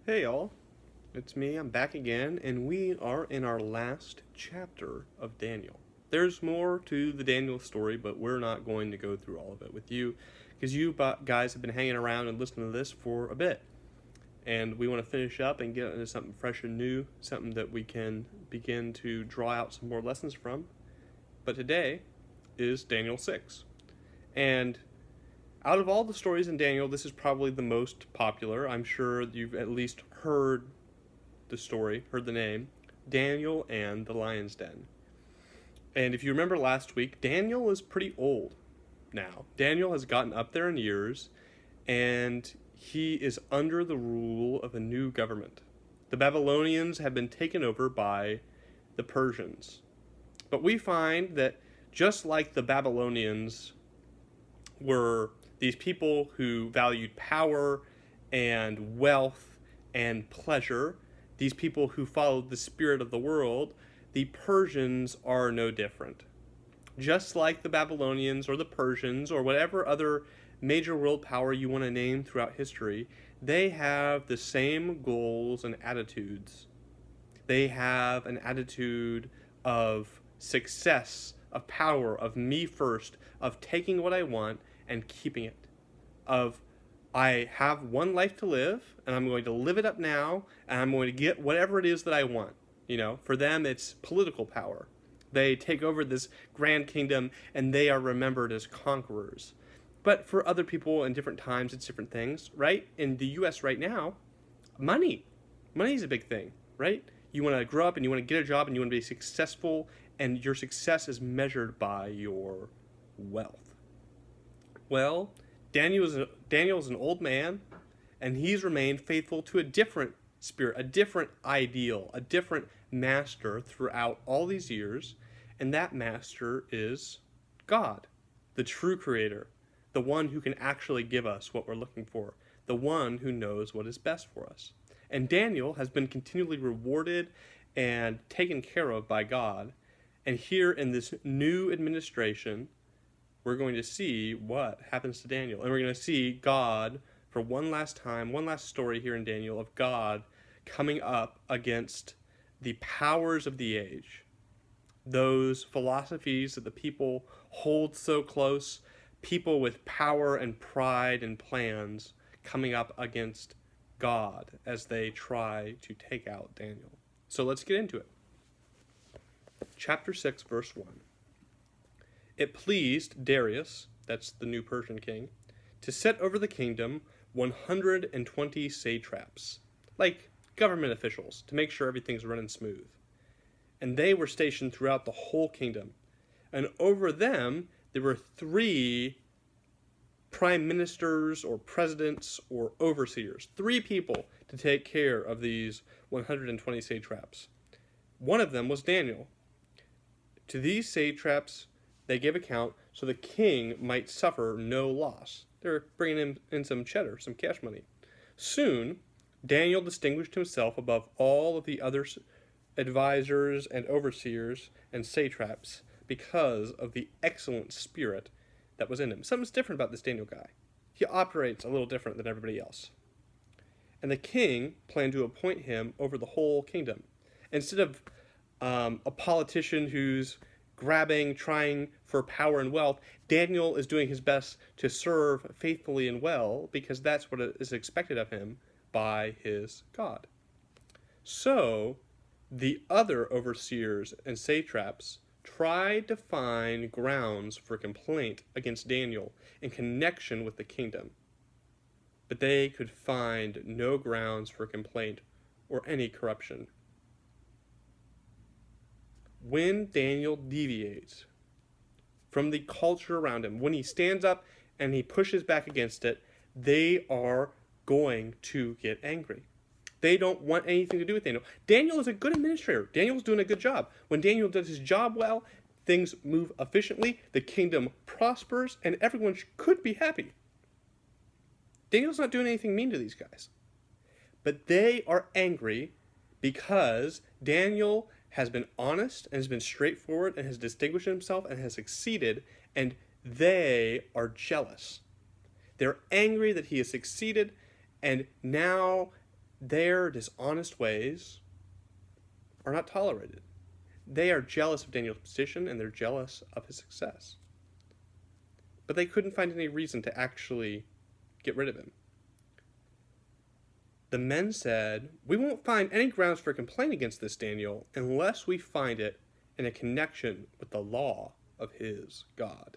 Hey y'all, it's me, I'm back again, and we are in our last chapter of Daniel. There's more to the Daniel story, but we're not going to go through all of it with you, because you guys have been hanging around and listening to this for a bit. And we want to finish up and get into something fresh and new, something that we can begin to draw out some more lessons from. But today is Daniel 6. And out of all the stories in Daniel, this is probably the most popular. I'm sure you've at least heard the story, heard the name, Daniel and the Lion's Den. And if you remember last week, Daniel is pretty old now. Daniel has gotten up there in years, and he is under the rule of a new government. The Babylonians have been taken over by the Persians. But we find that just like the Babylonians were these people who valued power and wealth and pleasure, these people who followed the spirit of the world, the Persians are no different. Just like the Babylonians or the Persians or whatever other major world power you want to name throughout history, they have the same goals and attitudes. They have an attitude of success, of power, of me first, of taking what I want and keeping it, of I have one life to live and I'm going to live it up now and I'm going to get whatever it is that I want. For them it's political power. They take over this grand kingdom and they are remembered as conquerors. But for other people in different times it's different things, right? In the US right now, money. Money is a big thing, right? You want to grow up and you want to get a job and you want to be successful, and your success is measured by your wealth. Well, Daniel's an old man, and he's remained faithful to a different spirit, a different ideal, a different master throughout all these years, and that master is God, the true creator, the one who can actually give us what we're looking for, the one who knows what is best for us. And Daniel has been continually rewarded and taken care of by God. And here in this new administration, we're going to see what happens to Daniel. And we're going to see God, for one last time, one last story here in Daniel of God coming up against the powers of the age. Those philosophies that the people hold so close, people with power and pride and plans coming up against God as they try to take out Daniel. So let's get into it. Chapter 6, verse 1. It pleased Darius, that's the new Persian king, to set over the kingdom 120 satraps, like government officials, to make sure everything's running smooth. And they were stationed throughout the whole kingdom. And over them, there were 3 prime ministers or presidents or overseers, 3 people to take care of these 120 satraps. One of them was Daniel. To these satraps, they gave account so the king might suffer no loss. They're bringing him in some cheddar, some cash money. Soon, Daniel distinguished himself above all of the other advisors and overseers and satraps because of the excellent spirit that was in him. Something's different about this Daniel guy. He operates a little different than everybody else. And the king planned to appoint him over the whole kingdom. Instead of a politician who's trying for power and wealth, Daniel is doing his best to serve faithfully and well because that's what is expected of him by his God. So, the other overseers and satraps tried to find grounds for complaint against Daniel in connection with the kingdom, but they could find no grounds for complaint or any corruption. When Daniel deviates from the culture around him, when he stands up and he pushes back against it, they are going to get angry. They don't want anything to do with Daniel. Daniel is a good administrator. Daniel's doing a good job. When Daniel does his job well, things move efficiently, the kingdom prospers, and everyone could be happy. Daniel's not doing anything mean to these guys. But they are angry because Daniel has been honest and has been straightforward and has distinguished himself and has succeeded, and they are jealous. They're angry that he has succeeded, and now their dishonest ways are not tolerated. They are jealous of Daniel's position and they're jealous of his success. But they couldn't find any reason to actually get rid of him. The men said, "We won't find any grounds for complaint against this Daniel unless we find it in a connection with the law of his God."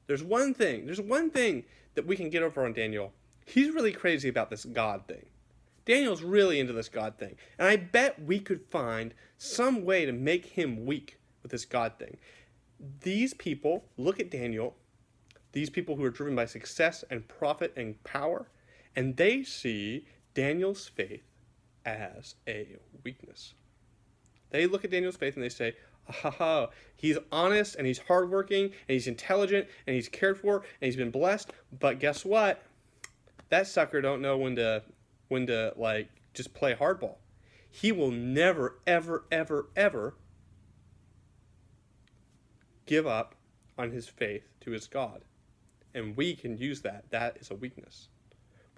There's one thing that we can get over on Daniel. He's really crazy about this God thing. Daniel's really into this God thing. And I bet we could find some way to make him weak with this God thing. These people look at Daniel, these people who are driven by success and profit and power, and they see Daniel's faith as a weakness. They look at Daniel's faith and they say, he's honest and he's hardworking and he's intelligent and he's cared for and he's been blessed, but guess what? That sucker don't know when to like just play hardball. He will never, ever, ever, ever give up on his faith to his God. And we can use that. That is a weakness.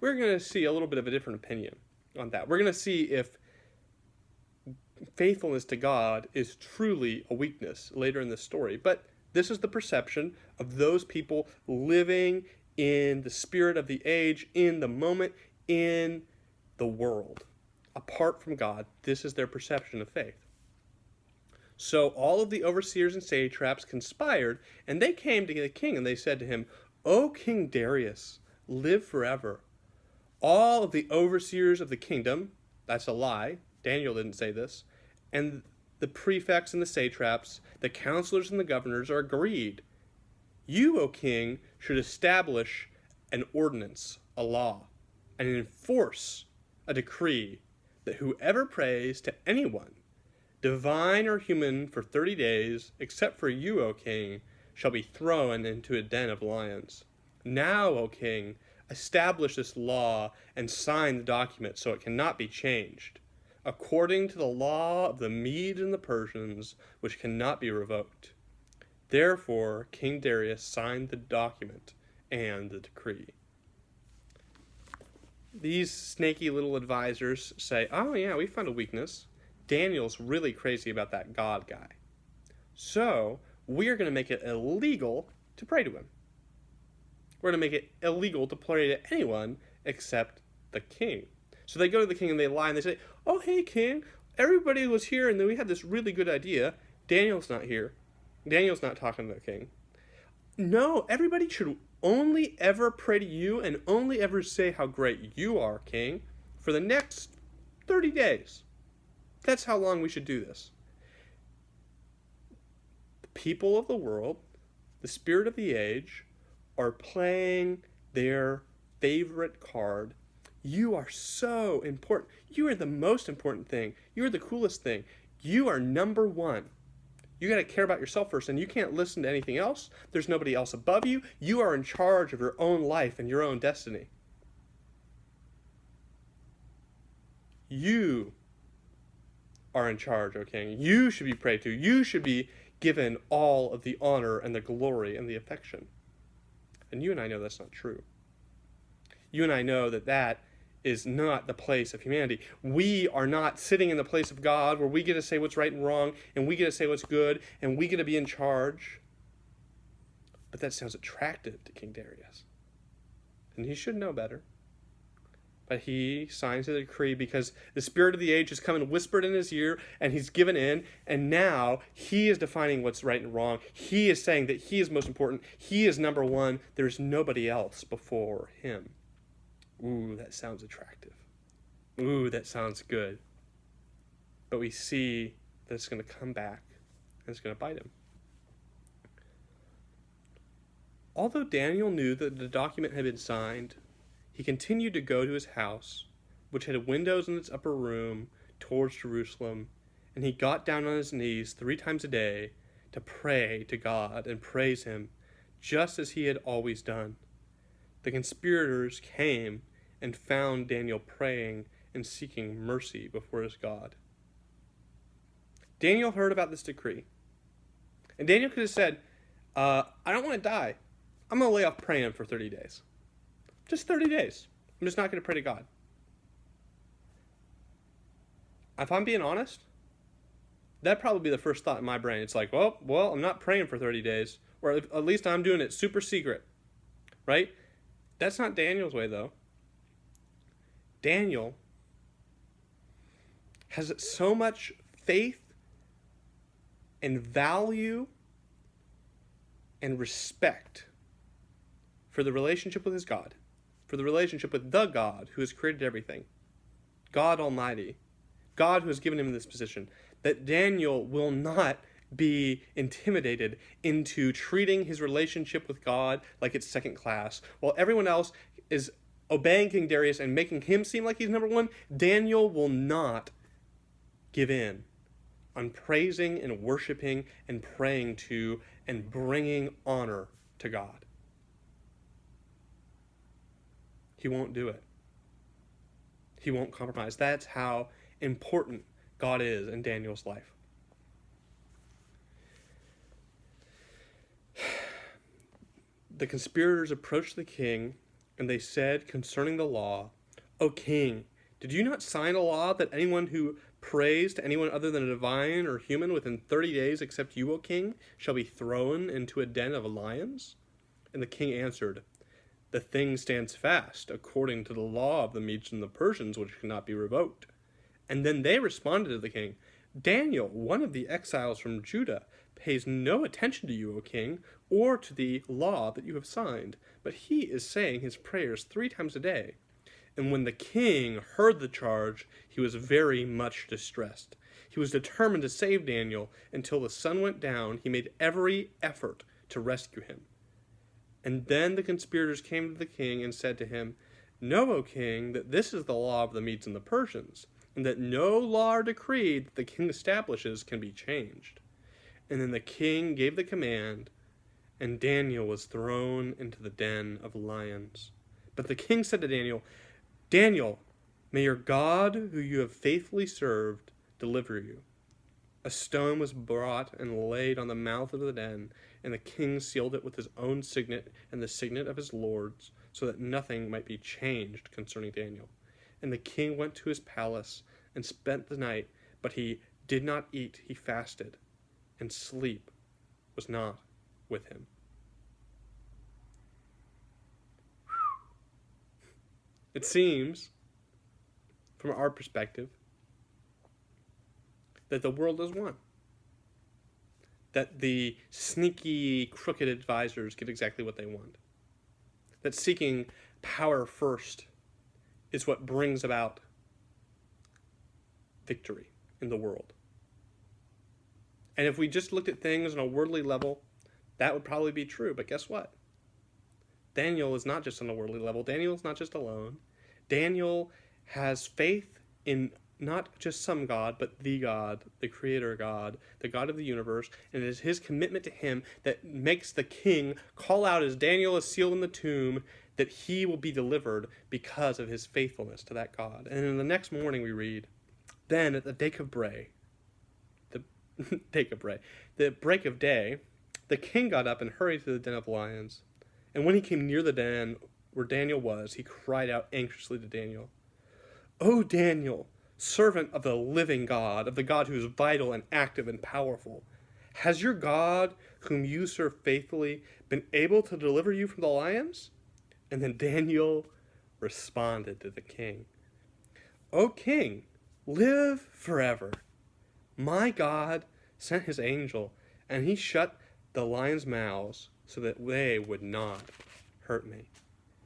We're going to see a little bit of a different opinion on that. We're going to see if faithfulness to God is truly a weakness later in the story. But this is the perception of those people living in the spirit of the age, in the moment, in the world. Apart from God, this is their perception of faith. So all of the overseers and satraps conspired, and they came to the king, and they said to him, "O King Darius, live forever. All of the overseers of the kingdom," that's a lie, Daniel didn't say this, "and the prefects and the satraps, the counselors and the governors are agreed. You, O king, should establish an ordinance, a law, and enforce a decree that whoever prays to anyone, divine or human, for 30 days, except for you, O king, shall be thrown into a den of lions. Now, O king, establish this law and sign the document so it cannot be changed, according to the law of the Medes and the Persians, which cannot be revoked." Therefore, King Darius signed the document and the decree. These snaky little advisors say, "Oh yeah, we found a weakness. Daniel's really crazy about that God guy. So, we're going to make it illegal to pray to him. We're going to make it illegal to pray to anyone except the king." So they go to the king and they lie and they say, "Oh, hey, king, everybody was here and then we had this really good idea. Daniel's not here. Daniel's not talking to the king. No, everybody should only ever pray to you and only ever say how great you are, king, for the next 30 days. That's how long we should do this." The people of the world, the spirit of the age, are playing their favorite card. You are so important. You are the most important thing. You are the coolest thing. You are number one. You got to care about yourself first, and you can't listen to anything else. There's nobody else above you. You are in charge of your own life and your own destiny. You are in charge, O king. You should be prayed to. You should be given all of the honor and the glory and the affection. And you and I know that's not true. You and I know that that is not the place of humanity. We are not sitting in the place of God where we get to say what's right and wrong, and we get to say what's good, and we get to be in charge. But that sounds attractive to King Darius. And he should know better. But he signs the decree because the spirit of the age has come and whispered in his ear, and he's given in, and now he is defining what's right and wrong. He is saying that he is most important. He is number one. There's nobody else before him. Ooh, that sounds attractive. Ooh, that sounds good. But we see that it's going to come back, and it's going to bite him. Although Daniel knew that the document had been signed, he continued to go to his house, which had windows in its upper room towards Jerusalem, and he got down on his knees 3 times a day to pray to God and praise him, just as he had always done. The conspirators came and found Daniel praying and seeking mercy before his God. Daniel heard about this decree, and Daniel could have said, I don't want to die. I'm going to lay off praying for 30 days. Just 30 days. I'm just not going to pray to God. if I'm being honest, that'd probably be the first thought in my brain. It's like, well, I'm not praying for 30 days, or at least I'm doing it super secret, right? That's not Daniel's way, though. Daniel has so much faith and value and respect for the relationship with his God, for the relationship with the God who has created everything, God Almighty, God who has given him this position, that Daniel will not be intimidated into treating his relationship with God like it's second class. While everyone else is obeying King Darius and making him seem like he's number one, Daniel will not give in on praising and worshiping and praying to and bringing honor to God. He won't do it. He won't compromise. That's how important God is in Daniel's life. The conspirators approached the king, and they said concerning the law, "O king, did you not sign a law that anyone who prays to anyone other than a divine or human within 30 days, except you, O king, shall be thrown into a den of lions?" And the king answered, "The thing stands fast, according to the law of the Medes and the Persians, which cannot be revoked." And then they responded to the king, "Daniel, one of the exiles from Judah, pays no attention to you, O king, or to the law that you have signed, but he is saying his prayers 3 times a day." And when the king heard the charge, he was very much distressed. He was determined to save Daniel. Until the sun went down, he made every effort to rescue him. And then the conspirators came to the king and said to him, "Know, O king, that this is the law of the Medes and the Persians, and that no law or decree that the king establishes can be changed." And then the king gave the command, and Daniel was thrown into the den of lions. But the king said to Daniel, "Daniel, may your God, who you have faithfully served, deliver you." A stone was brought and laid on the mouth of the den, and the king sealed it with his own signet and the signet of his lords, so that nothing might be changed concerning Daniel. And the king went to his palace and spent the night, but he did not eat, he fasted, and sleep was not with him. It seems, from our perspective, that the world is one. That the sneaky, crooked advisors get exactly what they want. That seeking power first is what brings about victory in the world. And if we just looked at things on a worldly level, that would probably be true. But guess what? Daniel is not just on a worldly level. Daniel is not just alone. Daniel has faith in not just some God, but the God, the Creator God, the God of the universe, and it is his commitment to him that makes the king call out as Daniel is sealed in the tomb that he will be delivered because of his faithfulness to that God. And in the next morning we read, "Then at the break of day, the king got up and hurried to the den of lions. And when he came near the den where Daniel was, he cried out anxiously to Daniel, 'O Daniel, servant of the living God, of the God who is vital and active and powerful, has your God, whom you serve faithfully, been able to deliver you from the lions?' And then Daniel responded to the king, 'O king, live forever. My God sent his angel, and he shut the lions' mouths so that they would not hurt me.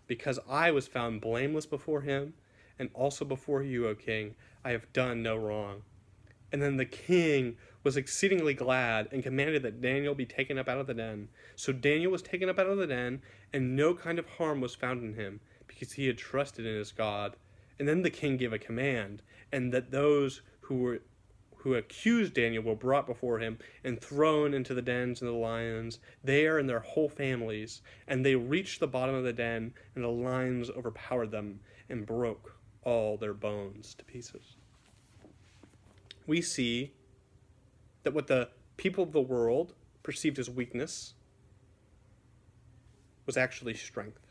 Because I was found blameless before him, and also before you, O king, I have done no wrong.' And then the king was exceedingly glad and commanded that Daniel be taken up out of the den. So Daniel was taken up out of the den, and no kind of harm was found in him, because he had trusted in his God. And then the king gave a command, and that those who accused Daniel were brought before him and thrown into the dens of the lions, there and their whole families. And they reached the bottom of the den, and the lions overpowered them and broke all their bones to pieces." We see that what the people of the world perceived as weakness was actually strength.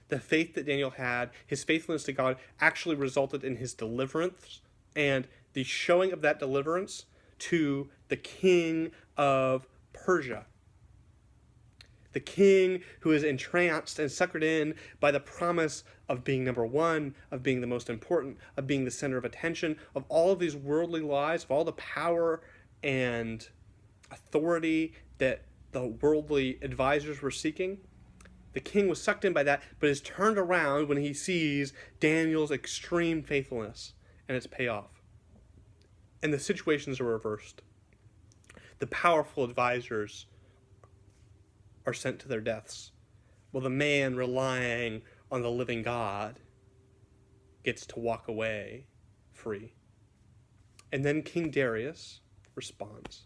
The faith that Daniel had, his faithfulness to God, actually resulted in his deliverance and the showing of that deliverance to the king of Persia. The king who is entranced and suckered in by the promise of being number one, of being the most important, of being the center of attention, of all of these worldly lies, of all the power and authority that the worldly advisors were seeking. The king was sucked in by that, but is turned around when he sees Daniel's extreme faithfulness and its payoff. And the situations are reversed. The powerful advisors are sent to their deaths, while the man relying on the living God gets to walk away free. And then King Darius responds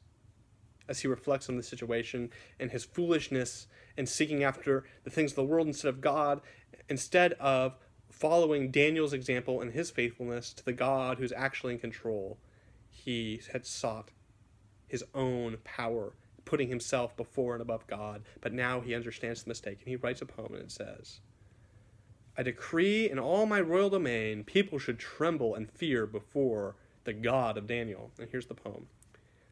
as he reflects on the situation and his foolishness and seeking after the things of the world instead of God, instead of following Daniel's example and his faithfulness to the God who's actually in control. He had sought his own power, putting himself before and above God, but now he understands the mistake, and he writes a poem, and it says, "I decree in all my royal domain, people should tremble and fear before the God of Daniel." And here's the poem.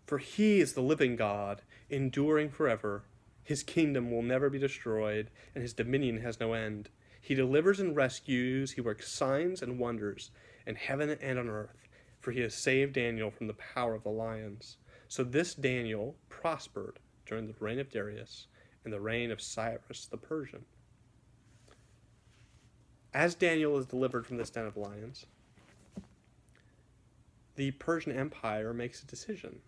"For he is the living God, enduring forever. His kingdom will never be destroyed, and his dominion has no end. He delivers and rescues, he works signs and wonders in heaven and on earth, for he has saved Daniel from the power of the lions." So this Daniel prospered during the reign of Darius and the reign of Cyrus the Persian. As Daniel is delivered from this den of lions, the Persian Empire makes a decision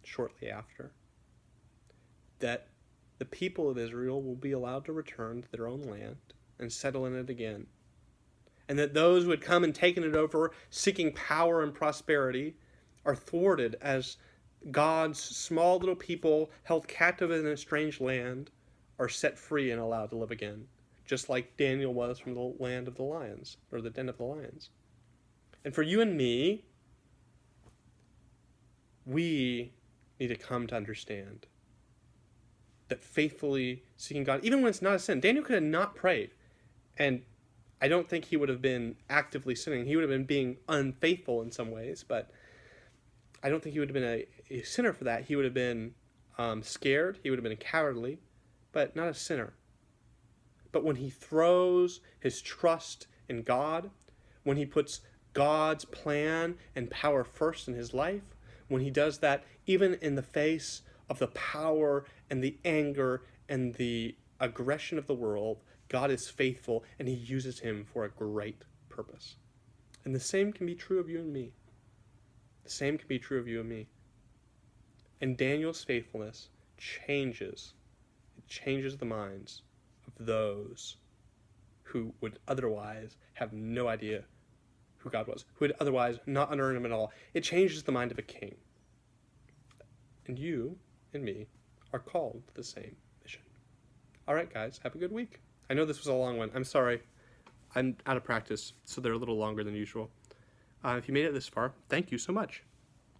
shortly after that the people of Israel will be allowed to return to their own land and settle in it again. And that those who had come and taken it over, seeking power and prosperity, are thwarted as God's small little people held captive in a strange land are set free and allowed to live again, just like Daniel was from the land of the lions, or the den of the lions. And for you and me, we need to come to understand that faithfully seeking God, even when it's not a sin. Daniel could have not prayed, and I don't think he would have been actively sinning. He would have been being unfaithful in some ways, but I don't think he would have been a sinner for that. He would have been scared. He would have been cowardly, but not a sinner. But when he throws his trust in God, when he puts God's plan and power first in his life, when he does that even in the face of the power and the anger and the aggression of the world, God is faithful and he uses him for a great purpose. And the same can be true of you and me. The same can be true of you and me. And Daniel's faithfulness changes the minds of those who would otherwise have no idea who God was, who would otherwise not honor him at all. It changes the mind of a king. And you and me are called to the same mission. All right, guys, have a good week. I know this was a long one. I'm sorry. I'm out of practice, so they're a little longer than usual. If you made it this far, thank you so much.